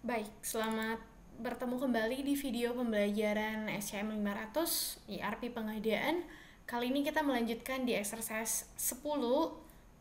Baik, selamat bertemu kembali di video pembelajaran SCM 500 ERP pengadaan. Kali ini kita melanjutkan di exercise 10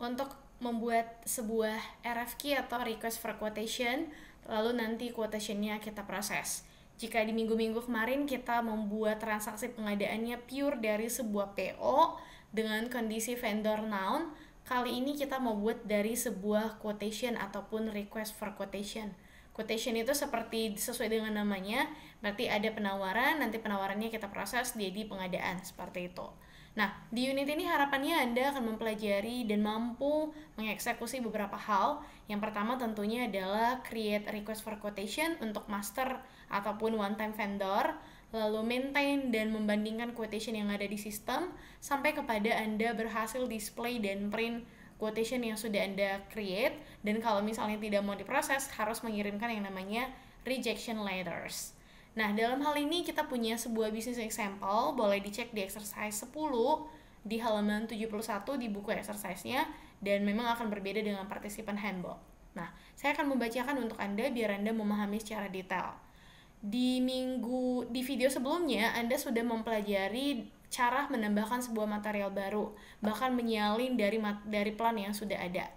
untuk membuat sebuah RFQ atau request for quotation, lalu nanti quotation-nya kita proses. Jika di minggu-minggu kemarin kita membuat transaksi pengadaannya pure dari sebuah PO dengan kondisi vendor noun, kali ini kita mau buat dari sebuah quotation ataupun request for quotation. Quotation itu seperti sesuai dengan namanya, berarti ada penawaran, nanti penawarannya kita proses jadi pengadaan, seperti itu. Nah, di unit ini harapannya Anda akan mempelajari dan mampu mengeksekusi beberapa hal. Yang pertama tentunya adalah create request for quotation untuk master ataupun one time vendor, lalu maintain dan membandingkan quotation yang ada di sistem, sampai kepada Anda berhasil display dan print quotation yang sudah Anda create, dan kalau misalnya tidak mau diproses harus mengirimkan yang namanya rejection letters. Nah, dalam hal ini kita punya sebuah business example, boleh dicek di exercise 10 di halaman 71 di buku exercise-nya, dan memang akan berbeda dengan partisipan handbook. Nah, saya akan membacakan untuk Anda biar Anda memahami secara detail. Di video sebelumnya Anda sudah mempelajari cara menambahkan sebuah material baru, bahkan menyalin dari plan yang sudah ada.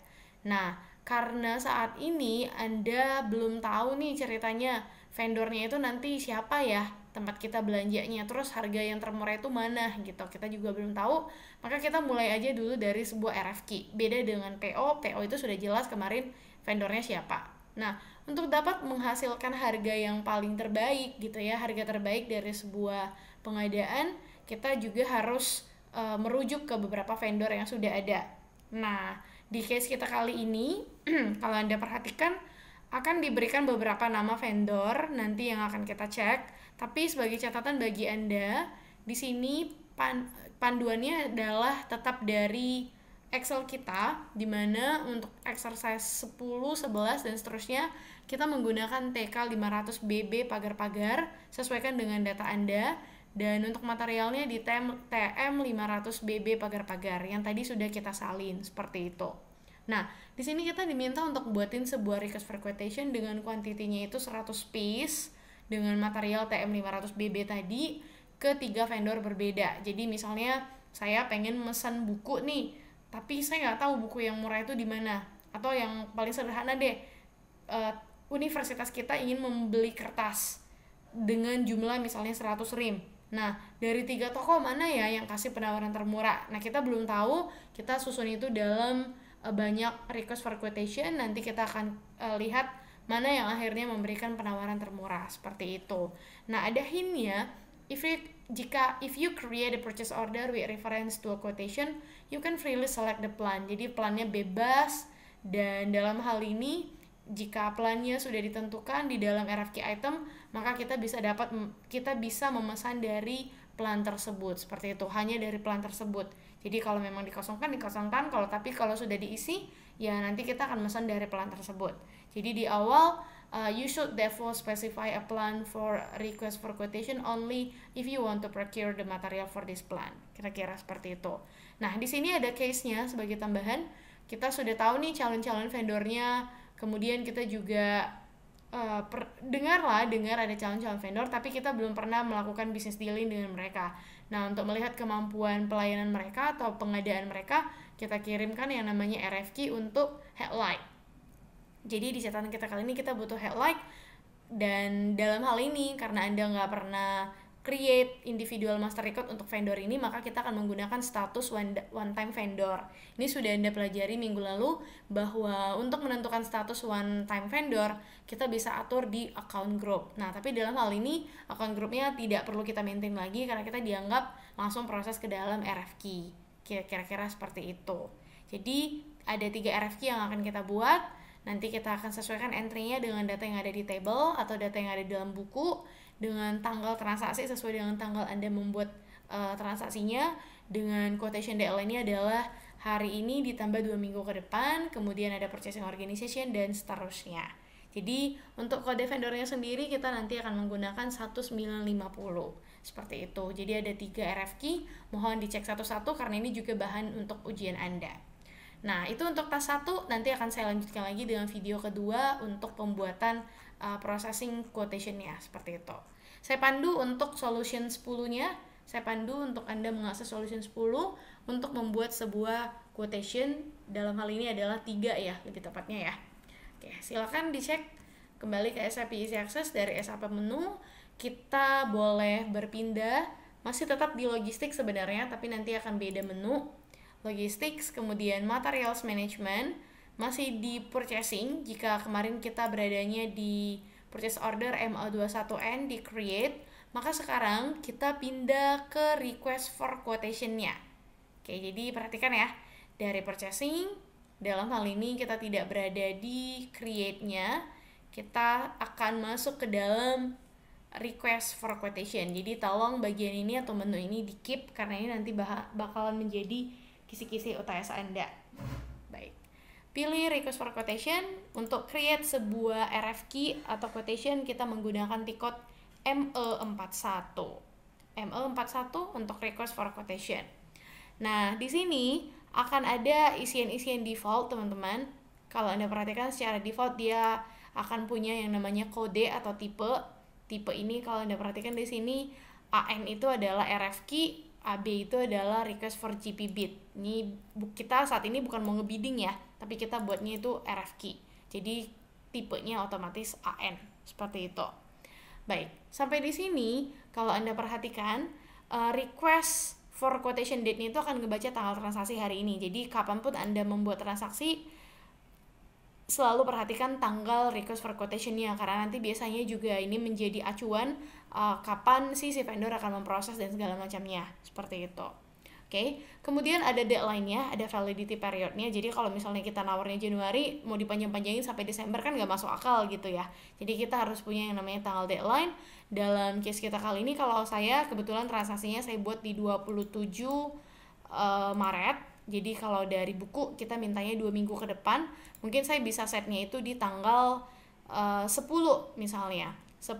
Nah, karena saat ini Anda belum tahu nih ceritanya vendornya itu nanti siapa ya, tempat kita belanjanya, terus harga yang termurah itu mana gitu. Kita juga belum tahu, maka kita mulai aja dulu dari sebuah RFQ. Beda dengan PO itu sudah jelas kemarin vendornya siapa. Nah, untuk dapat menghasilkan harga yang paling terbaik gitu ya, harga terbaik dari sebuah pengadaan, kita juga harus merujuk ke beberapa vendor yang sudah ada. Nah, di case kita kali ini, kalau Anda perhatikan, akan diberikan beberapa nama vendor nanti yang akan kita cek, tapi sebagai catatan bagi Anda, di sini panduannya adalah tetap dari Excel kita, dimana untuk exercise 10, 11, dan seterusnya kita menggunakan TK 500BB pagar-pagar sesuaikan dengan data Anda, dan untuk materialnya di TM 500BB pagar-pagar yang tadi sudah kita salin seperti itu. Nah, di sini kita diminta untuk buatin sebuah request for quotation dengan kuantitinya itu 100 piece dengan material TM 500BB tadi ke 3 vendor berbeda. Jadi misalnya saya pengen mesen buku nih, tapi saya nggak tahu buku yang murah itu di mana, atau yang paling sederhana deh, universitas kita ingin membeli kertas dengan jumlah misalnya 100 rim. Nah, dari 3 toko mana ya yang kasih penawaran termurah? Nah, kita belum tahu, kita susun itu dalam banyak request for quotation, nanti kita akan lihat mana yang akhirnya memberikan penawaran termurah, seperti itu. Nah, ada hintnya, if you create a purchase order with reference to a quotation, you can freely select the plan. Jadi plannya bebas, dan dalam hal ini jika plannya sudah ditentukan di dalam RFQ item, maka kita bisa memesan dari plan tersebut, seperti itu, hanya dari plan tersebut. Jadi kalau memang dikosongkan, kalau sudah diisi, ya nanti kita akan memesan dari plan tersebut. Jadi di awal, you should therefore specify a plan for request for quotation only if you want to procure the material for this plan. Kira-kira seperti itu. Nah, di sini ada case-nya sebagai tambahan. Kita sudah tahu nih calon-calon vendornya, kemudian kita juga dengar ada calon-calon vendor, tapi kita belum pernah melakukan business dealing dengan mereka. Nah, untuk melihat kemampuan pelayanan mereka atau pengadaan mereka, kita kirimkan yang namanya RFQ untuk headlight. Jadi di catatan kita kali ini kita butuh headlight, dan dalam hal ini karena Anda nggak pernah create individual master record untuk vendor ini, maka kita akan menggunakan status one time vendor. Ini sudah Anda pelajari minggu lalu, bahwa untuk menentukan status one time vendor kita bisa atur di account group. Nah, tapi dalam hal ini account groupnya tidak perlu kita maintain lagi karena kita dianggap langsung proses ke dalam RFQ. Kira-kira seperti itu. Jadi ada 3 RFQ yang akan kita buat. Nanti kita akan sesuaikan entry-nya dengan data yang ada di table atau data yang ada di dalam buku, dengan tanggal transaksi sesuai dengan tanggal Anda membuat transaksinya, dengan quotation deadline-nya adalah hari ini ditambah 2 minggu ke depan, kemudian ada purchasing organization, dan seterusnya. Jadi untuk kode vendornya sendiri kita nanti akan menggunakan 1950 seperti itu. Jadi ada 3 RFQ, mohon dicek satu-satu karena ini juga bahan untuk ujian Anda. Nah, itu untuk task 1, nanti akan saya lanjutkan lagi dengan video kedua untuk pembuatan processing quotation-nya, seperti itu. Saya pandu untuk solution 10-nya, saya pandu untuk Anda mengakses solution 10 untuk membuat sebuah quotation, dalam hal ini adalah 3 ya, lebih tepatnya ya. Oke, silakan dicek kembali ke SAP Easy Access dari SAP menu, kita boleh berpindah, masih tetap di logistik sebenarnya, tapi nanti akan beda menu. Logistics, kemudian materials management, masih di purchasing, jika kemarin kita beradanya di purchase order MA21N di create, maka sekarang kita pindah ke request for quotation-nya. Oke, jadi perhatikan ya, dari purchasing, dalam hal ini kita tidak berada di create-nya, kita akan masuk ke dalam request for quotation. Jadi tolong bagian ini atau menu ini di keep, karena ini nanti bakalan menjadi kisi-kisi UTS Anda. Baik. Pilih request for quotation. Untuk create sebuah RF key atau quotation, kita menggunakan tikot ME41. ME41 untuk request for quotation. Nah, di sini akan ada isian-isian default, teman-teman. Kalau Anda perhatikan secara default dia akan punya yang namanya kode atau tipe. Tipe ini kalau Anda perhatikan di sini AN itu adalah RF key, AB itu adalah request for GP bit. Ini kita saat ini bukan mau ngebidding ya, tapi kita buatnya itu RF key. Jadi tipenya otomatis AN, seperti itu. Baik, sampai di sini kalau Anda perhatikan request for quotation date-nya itu akan ngebaca tanggal transaksi hari ini. Jadi kapanpun Anda membuat transaksi, selalu perhatikan tanggal request for quotation-nya, karena nanti biasanya juga ini menjadi acuan kapan sih si vendor akan memproses dan segala macamnya, seperti itu. Oke, kemudian ada deadline-nya, ada validity period-nya. Jadi kalau misalnya kita nawarnya Januari, mau dipanjang-panjangin sampai Desember kan nggak masuk akal gitu ya. Jadi kita harus punya yang namanya tanggal deadline. Dalam case kita kali ini, kalau saya kebetulan transaksinya saya buat di 27 Maret. Jadi kalau dari buku kita mintanya 2 minggu ke depan, mungkin saya bisa setnya itu di tanggal 10 misalnya, 10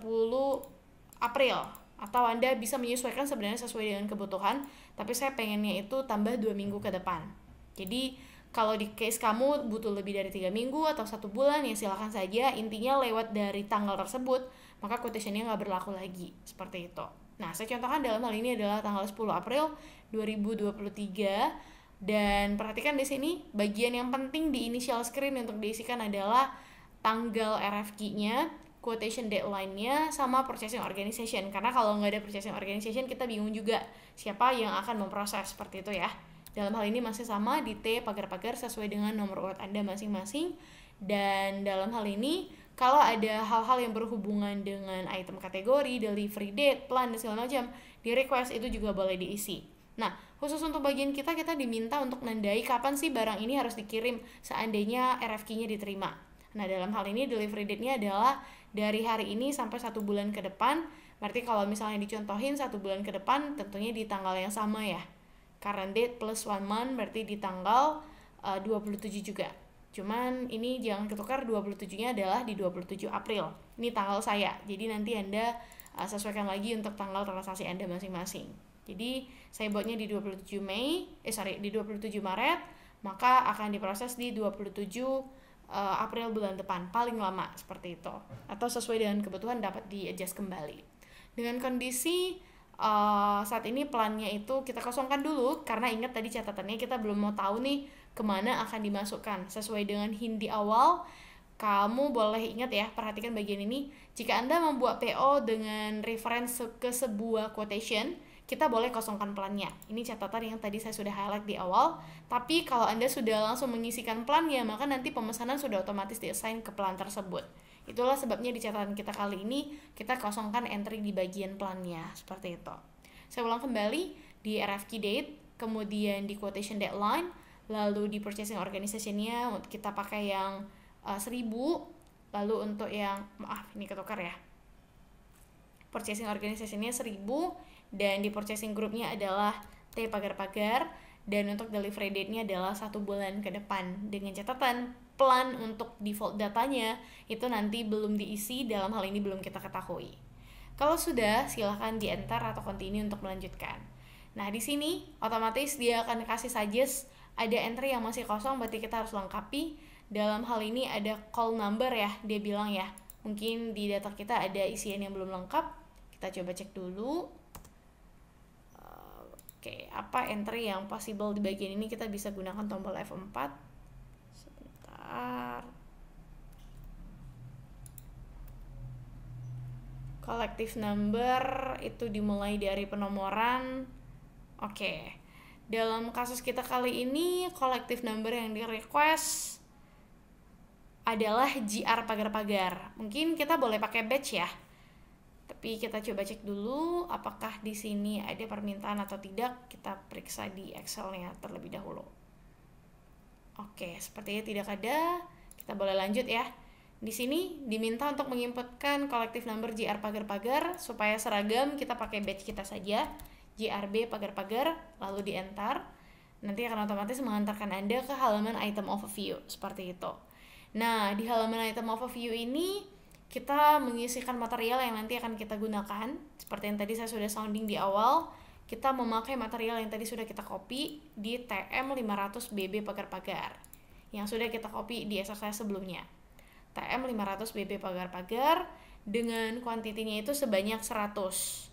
April, atau Anda bisa menyesuaikan sebenarnya sesuai dengan kebutuhan, tapi saya pengennya itu tambah 2 minggu ke depan. Jadi kalau di case kamu butuh lebih dari 3 minggu atau 1 bulan, ya silakan saja, intinya lewat dari tanggal tersebut, maka quotation-nya nggak berlaku lagi, seperti itu. Nah, saya contohkan dalam hal ini adalah tanggal 10 April 2023, dan perhatikan di sini, bagian yang penting di initial screen untuk diisikan adalah tanggal RF key-nya, quotation deadline-nya, sama purchasing organization. Karena kalau nggak ada purchasing organization, kita bingung juga siapa yang akan memproses, seperti itu ya. Dalam hal ini masih sama, di T pagar-pagar sesuai dengan nomor urut Anda masing-masing. Dan dalam hal ini, kalau ada hal-hal yang berhubungan dengan item kategori, delivery date, plan, dan segala macam, di request itu juga boleh diisi. Nah, khusus untuk bagian kita diminta untuk nandai kapan sih barang ini harus dikirim seandainya RF key-nya diterima. Nah, dalam hal ini delivery date-nya adalah dari hari ini sampai 1 bulan ke depan. Berarti kalau misalnya dicontohin 1 bulan ke depan, tentunya di tanggal yang sama ya. Current date plus 1 month berarti di tanggal 27 juga. Cuman ini jangan ketukar, 27-nya adalah di 27 April. Ini tanggal saya. Jadi nanti Anda sesuaikan lagi untuk tanggal transaksi Anda masing-masing. Jadi saya buatnya di 27 Maret, maka akan diproses di 27 April bulan depan, paling lama, seperti itu. Atau sesuai dengan kebutuhan dapat di-adjust kembali. Dengan kondisi saat ini plannya itu kita kosongkan dulu, karena ingat tadi catatannya kita belum mau tahu nih kemana akan dimasukkan. Sesuai dengan hint di awal, kamu boleh ingat ya, perhatikan bagian ini. Jika Anda membuat PO dengan reference ke sebuah quotation, kita boleh kosongkan plannya. Ini catatan yang tadi saya sudah highlight di awal. Tapi kalau Anda sudah langsung mengisikan plannya, maka nanti pemesanan sudah otomatis di-assign ke plan tersebut. Itulah sebabnya di catatan kita kali ini, kita kosongkan entry di bagian plannya. Seperti itu. Saya ulang kembali, di RF key date, kemudian di quotation deadline, lalu di purchasing organization-nya kita pakai yang 1000, lalu untuk yang, maaf ini ketukar ya, purchasing organization-nya 1000, dan di purchasing group-nya adalah T pagar-pagar, dan untuk delivery date-nya adalah 1 bulan ke depan. Dengan catatan plan untuk default datanya itu nanti belum diisi, dalam hal ini belum kita ketahui. Kalau sudah, silahkan di-enter atau continue untuk melanjutkan. Nah, di sini otomatis dia akan kasih suggest ada entry yang masih kosong, berarti kita harus lengkapi. Dalam hal ini ada call number ya, dia bilang ya. Mungkin di data kita ada isian yang belum lengkap. Kita coba cek dulu. Oke, apa entry yang possible di bagian ini? Kita bisa gunakan tombol F4. Sebentar. Collective number itu dimulai dari penomoran. Oke. Dalam kasus kita kali ini, collective number yang di request adalah GR pagar-pagar. Mungkin kita boleh pakai batch ya. Tapi kita coba cek dulu apakah di sini ada permintaan atau tidak. Kita periksa di Excel-nya terlebih dahulu. Oke, sepertinya tidak ada. Kita boleh lanjut ya. Di sini diminta untuk menginputkan collective number GR pagar-pagar supaya seragam, kita pakai batch kita saja. GRB pagar-pagar, lalu di enter. Nanti akan otomatis mengantarkan Anda ke halaman item overview, seperti itu. Nah, di halaman item overview ini kita mengisikan material yang nanti akan kita gunakan. Seperti yang tadi saya sudah sounding di awal, kita memakai material yang tadi sudah kita copy di TM500BB pagar-pagar yang sudah kita copy di exercise sebelumnya. TM500BB pagar-pagar dengan kuantitinya itu sebanyak 100.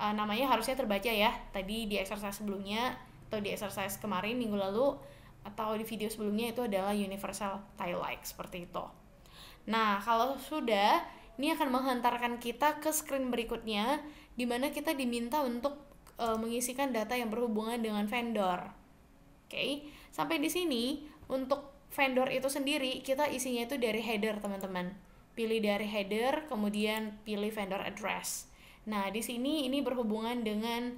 Namanya harusnya terbaca ya, tadi di exercise sebelumnya atau di exercise kemarin minggu lalu atau di video sebelumnya itu adalah universal tile like, seperti itu. Nah, kalau sudah, ini akan menghantarkan kita ke screen berikutnya, di mana kita diminta untuk mengisikan data yang berhubungan dengan vendor. Oke, sampai di sini untuk vendor itu sendiri, kita isinya itu dari header, teman-teman. Pilih dari header, kemudian pilih vendor address. Nah, di sini ini berhubungan dengan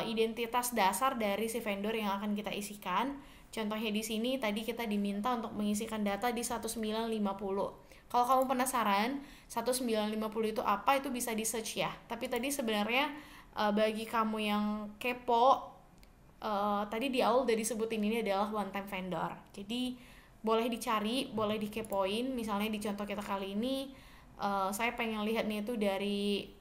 identitas dasar dari si vendor yang akan kita isikan. Contohnya di sini tadi kita diminta untuk mengisikan data di 1950. Kalau kamu penasaran 1950 itu apa, itu bisa di search ya. Tapi tadi sebenarnya bagi kamu yang kepo, tadi di awal udah disebutin ini adalah one time vendor. Jadi boleh dicari, boleh dikepoin. Misalnya di contoh kita kali ini, saya pengen lihat nih itu dari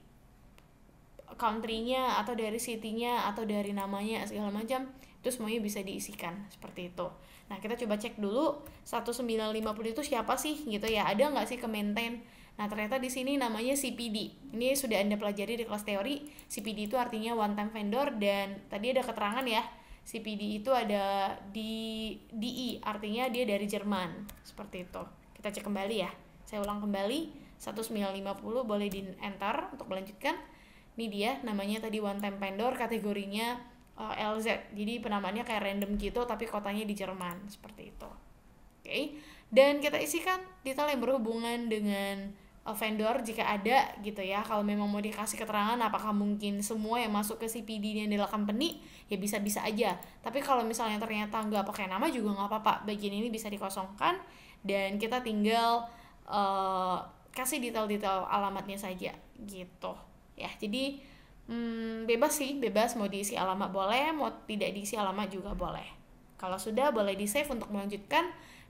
country-nya atau dari city-nya atau dari namanya segala macam, itu semuanya bisa diisikan seperti itu. Nah, kita coba cek dulu 1950 itu siapa sih gitu ya, ada nggak sih ke maintain. Nah, ternyata di sini namanya CPD. Ini sudah Anda pelajari di kelas teori. CPD itu artinya one time vendor, dan tadi ada keterangan ya, CPD itu ada di DE, artinya dia dari Jerman, seperti itu. Kita cek kembali ya, saya ulang kembali 1950, boleh di enter untuk melanjutkan. Ini dia namanya tadi one time vendor, kategorinya LZ, jadi penamaannya kayak random gitu tapi kotanya di Jerman, seperti itu. Oke. Dan kita isikan detail yang berhubungan dengan vendor jika ada gitu ya. Kalau memang mau dikasih keterangan apakah mungkin semua yang masuk ke CPD ini adalah company, ya bisa-bisa aja. Tapi kalau misalnya ternyata nggak pakai nama juga nggak apa-apa, bagian ini bisa dikosongkan dan kita tinggal kasih detail-detail alamatnya saja gitu ya. Jadi bebas sih, bebas mau diisi alamat boleh, mau tidak diisi alamat juga boleh. Kalau sudah, boleh di save untuk melanjutkan.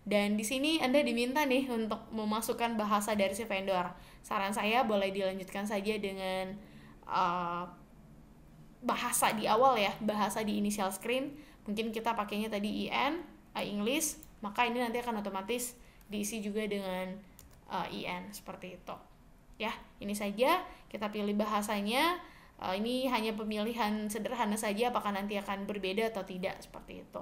Dan di sini Anda diminta nih untuk memasukkan bahasa dari si vendor. Saran saya boleh dilanjutkan saja dengan bahasa di awal ya, bahasa di initial screen. Mungkin kita pakainya tadi IN, English, maka ini nanti akan otomatis diisi juga dengan IN, seperti itu. Ya, ini saja, kita pilih bahasanya. Ini hanya pemilihan sederhana saja, apakah nanti akan berbeda atau tidak, seperti itu.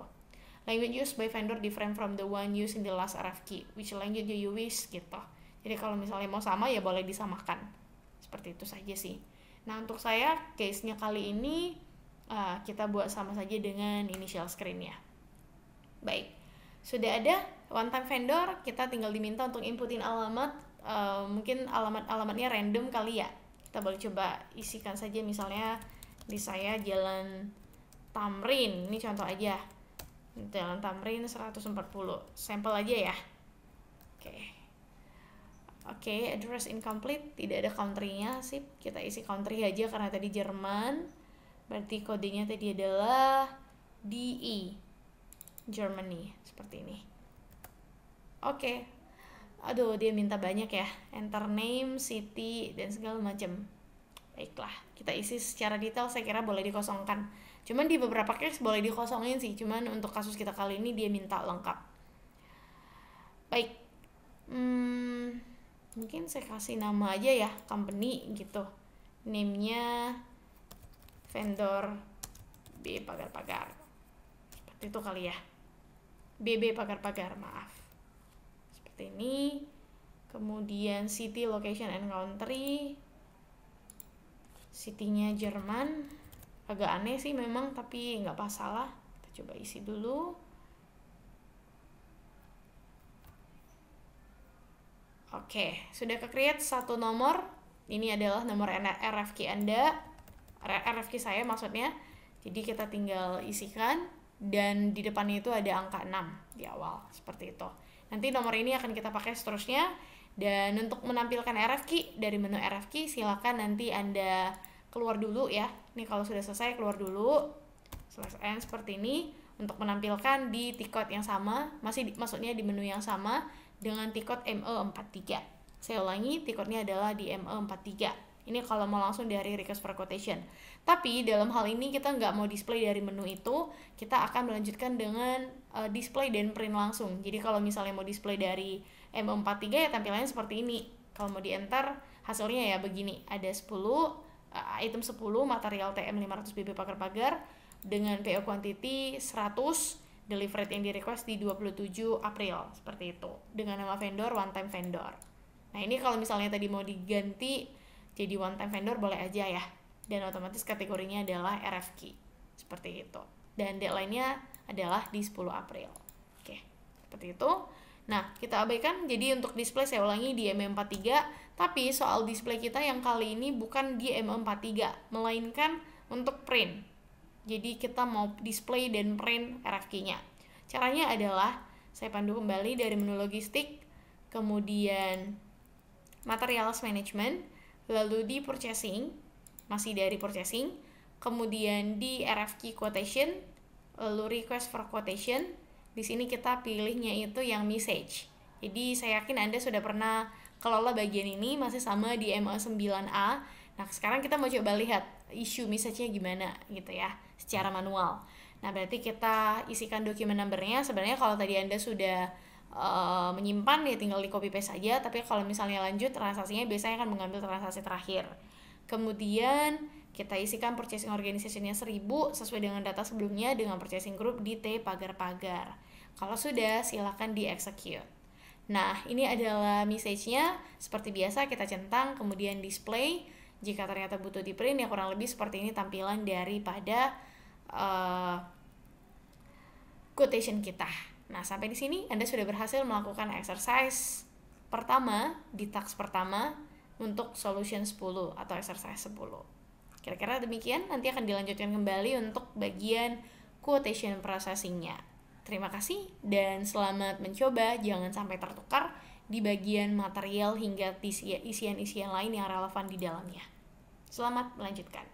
Language used by vendor different from the one used in the last RFQ. Which language do you wish? Gitu. Jadi kalau misalnya mau sama ya boleh disamakan. Seperti itu saja sih. Nah, untuk saya case-nya kali ini kita buat sama saja dengan initial screen-nya. Baik. Sudah ada one time vendor, kita tinggal diminta untuk inputin alamat. Mungkin alamatnya random kali ya. Kita boleh coba isikan saja, misalnya di saya Jalan Tamrin. Ini contoh aja. Jalan Tamrin 140, sampel aja ya. Oke, address incomplete, tidak ada country-nya, sip. Kita isi country aja karena tadi Jerman. Berarti kodenya tadi adalah DE, Germany, seperti ini. Oke. Aduh, dia minta banyak ya. Enter name, city, dan segala macam. Baiklah, kita isi secara detail, saya kira boleh dikosongkan. Cuman di beberapa case boleh dikosongin sih, cuman untuk kasus kita kali ini dia minta lengkap. Baik, mungkin saya kasih nama aja ya, company gitu. Name-nya vendor B pagar-pagar. Seperti itu kali ya. BB pagar-pagar, maaf. Seperti ini. Kemudian city, location, and country. City-nya Jerman. Agak aneh sih memang, tapi nggak masalah. Kita coba isi dulu. Oke, sudah ke-create satu nomor. Ini adalah nomor RFQ Anda. RFQ saya maksudnya. Jadi kita tinggal isikan. Dan di depannya itu ada angka 6 di awal. Seperti itu. Nanti nomor ini akan kita pakai seterusnya. Dan untuk menampilkan RFQ dari menu RFQ, silakan nanti Anda keluar dulu ya. Ini kalau sudah selesai, keluar dulu. /n seperti ini. Untuk menampilkan di T-code yang sama. Maksudnya di menu yang sama. Dengan T-code ME43. Saya ulangi, T-code-nya adalah di ME43. Ini kalau mau langsung dari request for quotation. Tapi dalam hal ini kita nggak mau display dari menu itu, kita akan melanjutkan dengan display dan print langsung. Jadi kalau misalnya mau display dari ME43 ya tampilannya seperti ini. Kalau mau di-enter, hasilnya ya begini. Ada 10, item 10, material TM500 BB pagar-pagar, dengan PO quantity 100, delivered yang di request di 27 April, seperti itu, dengan nama vendor one time vendor. Nah ini kalau misalnya tadi mau diganti jadi one time vendor boleh aja ya, dan otomatis kategorinya adalah RFQ, seperti itu, dan deadline-nya adalah di 10 April. Oke, seperti itu. Nah kita abaikan, jadi untuk display saya ulangi di ME43, tapi soal display kita yang kali ini bukan di ME43, melainkan untuk print. Jadi kita mau display dan print RFQ-nya. Caranya adalah saya pandu kembali dari menu logistik, kemudian materials management, lalu di purchasing, masih dari purchasing, kemudian di RFQ quotation, lalu request for quotation. Di sini kita pilihnya itu yang message. Jadi saya yakin Anda sudah pernah kelola bagian ini, masih sama di ME9A. Nah, sekarang kita mau coba lihat issue message-nya gimana gitu ya, secara manual. Nah, berarti kita isikan dokumen number-nya. Sebenarnya kalau tadi Anda sudah menyimpan ya tinggal di copy paste saja, tapi kalau misalnya lanjut transaksinya biasanya akan mengambil transaksi terakhir. Kemudian kita isikan purchasing organization-nya 1000 sesuai dengan data sebelumnya dengan purchasing group di T pagar-pagar. Kalau sudah, silakan di-execute. Nah, ini adalah message-nya. Seperti biasa kita centang, kemudian display. Jika ternyata butuh di print, ya kurang lebih seperti ini tampilan daripada quotation kita. Nah, sampai di sini Anda sudah berhasil melakukan exercise pertama di task pertama untuk solution 10 atau exercise 10. Kira-kira demikian, nanti akan dilanjutkan kembali untuk bagian quotation processing-nya. Terima kasih dan selamat mencoba, jangan sampai tertukar di bagian material hingga isian-isian lain yang relevan di dalamnya. Selamat melanjutkan.